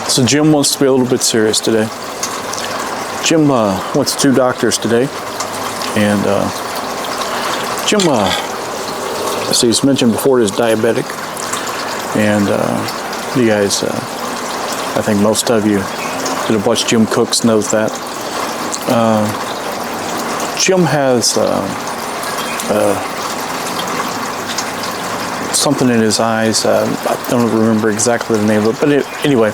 So Jim wants to be a little bit serious today. Jim went to 2 doctors today, and Jim, as he's mentioned before, is diabetic, and you guys, I think most of you that have watched Jim Cooks knows that. Jim has something in his eyes. I don't remember exactly the name of it, but anyway,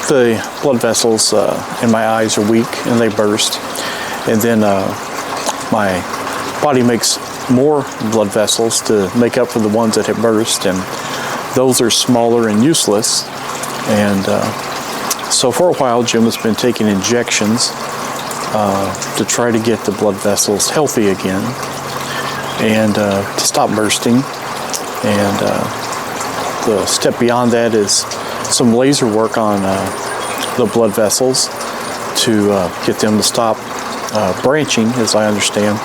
the blood vessels in my eyes are weak and they burst, and then my body makes more blood vessels to make up for the ones that have burst, and those are smaller and useless. And so for a while Jim has been taking injections to try to get the blood vessels healthy again and to stop bursting. And the step beyond that is some laser work on the blood vessels to get them to stop branching, as I understand.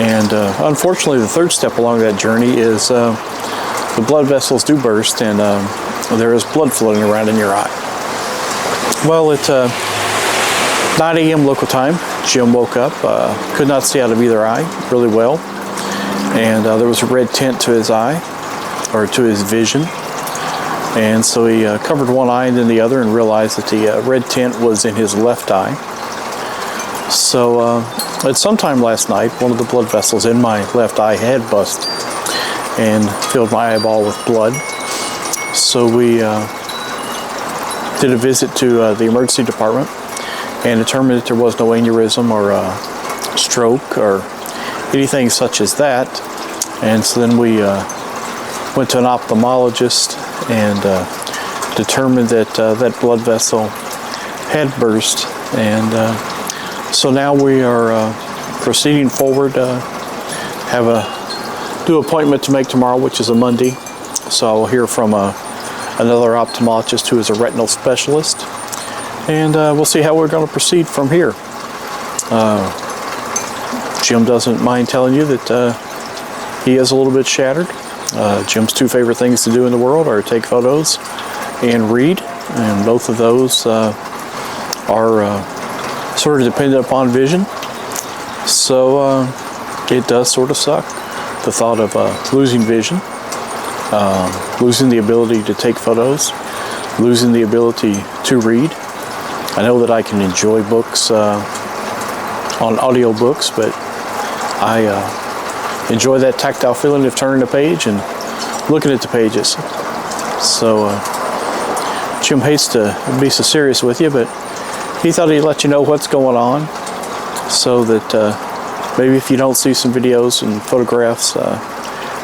And unfortunately, the third step along that journey is the blood vessels do burst, and there is blood floating around in your eye. Well, at 9 a.m. local time, Jim woke up, could not see out of either eye really well, and there was a red tint to his eye, or to his vision. And so he covered one eye and then the other, and realized that the red tint was in his left eye. So at some time last night, one of the blood vessels in my left eye had bust and filled my eyeball with blood. So we did a visit to the emergency department and determined that there was no aneurysm or stroke or anything such as that. And so then we went to an ophthalmologist and determined that that blood vessel had burst. And so now we are proceeding forward. Have a due appointment to make tomorrow, which is a Monday. So I will hear from another ophthalmologist who is a retinal specialist, and we'll see how we're going to proceed from here. Jim doesn't mind telling you that he is a little bit shattered. Jim's 2 favorite things to do in the world are take photos and read, and both of those are sort of dependent upon vision. So it does sort of suck, the thought of losing vision, losing the ability to take photos, losing the ability to read. I know that I can enjoy books on audio books, but I enjoy that tactile feeling of turning the page and looking at the pages. So Jim hates to be so serious with you, but he thought he'd let you know what's going on, so that maybe if you don't see some videos and photographs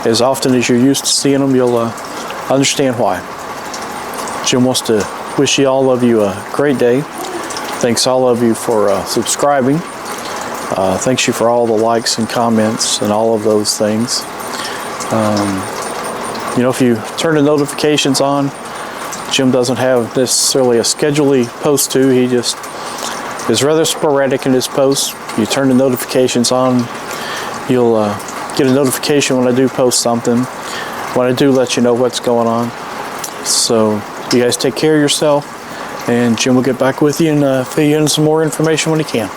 as often as you're used to seeing them, you'll understand why. Jim wants to wish all of you a great day. Thanks all of you for subscribing. Thanks you for all the likes and comments and all of those things. You know, if you turn the notifications on, Jim doesn't have necessarily a schedule he posts to. He just is rather sporadic in his posts. You turn the notifications on, you'll get a notification when I do post something, when I do let you know what's going on. So you guys take care of yourself, and Jim will get back with you and fill you in some more information when he can.